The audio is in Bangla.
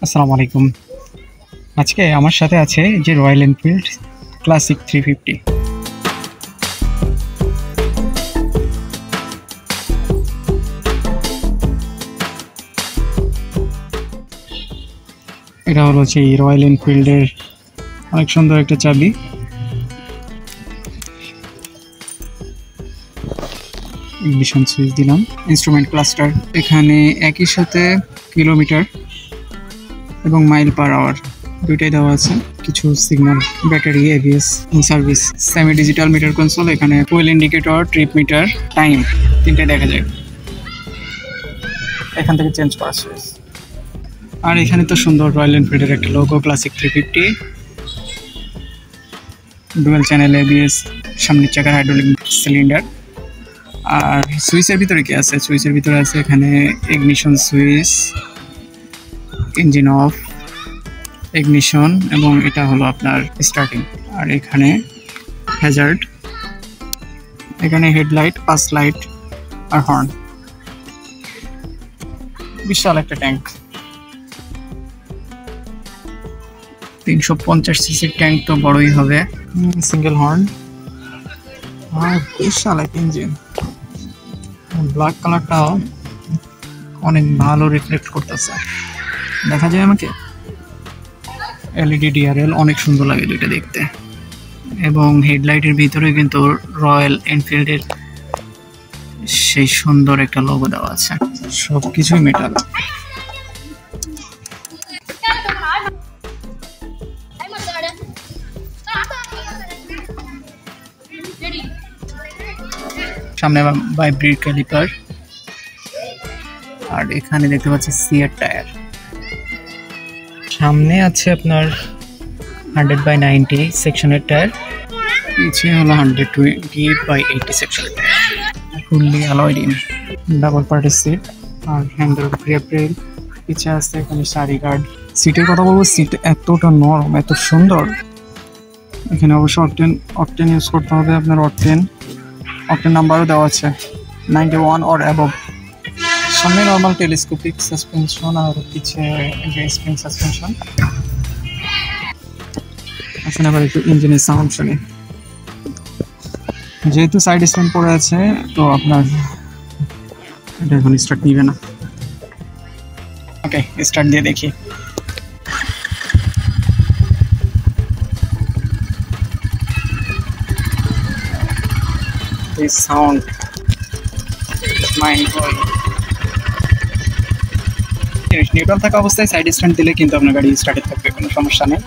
আসসালামু আলাইকুম। আজকে আমার সাথে আছে যে রয়্যাল এনফিল্ড ক্লাসিক 350। এটা হলো সেই রয়্যাল এনফিল্ডের অনেক সুন্দর একটা চাবি। ইগনিশন সুইচ দিলাম, ইনস্ট্রুমেন্ট ক্লাস্টার, এখানে একই সাথে কিলোমিটার এবং মাইল পার আওয়ার দুইটাই দেওয়া আছে। কিছু signal, battery, ABS, service, semi digital meter console, এখানে fuel indicator, trip meter, time তিনটাই দেখা যায়। এখান থেকে চেঞ্জ করা সুইচ। আর এখানে তো সুন্দর রয়্যাল এনফিল্ডের একটা logo, classic 350, dual channel ABS, সামনের চাকার হাইড্রোলিক সিলিন্ডার। আর সুইচের ভিতরে কি আছে? সুইচের ভিতরে আছে এখানে ignition switch, engine of, ignition, এবং এটা হলো আপনার স্টার্টিং। আর এখানে হ্যাজার্ড, এখানে হেডলাইট, পাস লাইট আর হর্ন। বিশাল একটা ট্যাঙ্ক, 350 সিসির ট্যাঙ্ক তো বড়ই হবে। সিঙ্গেল হর্ন আর বিশাল একটা ইঞ্জিন। ব্ল্যাক কালারটাও অনেক ভালো রিফ্লেক্ট করতেছে, দেখা যায় আমাকে। এলইডি ডিআরএল অনেক সুন্দর লাগে দুইটা দেখতে, এবং হেডলাইটের ভিতরে কিন্তু রয়্যাল এনফিল্ডের সেই সুন্দর একটা লোগো দেওয়া আছে। সব কিছুই মেটাল। সামনে ভাইব্রেট ক্যালিপার, আর এখানে দেখতে পাচ্ছি সিয়ার টায়ার। সামনে আছে আপনার 100/90 সেকশনের টায়ার, পিছিয়ে হলো 120/80 সেকশনের tyre. Fully alloyed in, double party seat আর হ্যান্ডেল রিয়ার ব্রেক। পিছিয়ে আছে এখানে সারি গার্ড। সিটের কথা বলবো, সিট এতটা নরম, এত সুন্দর। এখানে অবশ্য অকটেন ইউজ করতে হবে আপনার। অকটেন নাম্বারও দেওয়া আছে 91 অর অ্যাবভ। সামনে নর্মাল টেলিস্কোপিক সাসপেনশন, আর পিছিয়ে স্প্রিং সাসপেনশন। আসুন আবার একটু ইঞ্জিনের সাউন্ড শুনি। যেহেতু সাইড স্ট্যান্ড পড়ে আছে, তো আপনার এটা এখন স্টার্ট নিবে না। ওকে, স্টার্ট দিয়ে দেখি। এই সাউন্ড মাইন্ড ব্লোয়িং। নিউট্রাল থাকা অবস্থায় সাইড স্ট্যান্ড দিলে কিন্তু আপনার গাড়ি স্টার্টে থাকবে, কোনো সমস্যা নেই।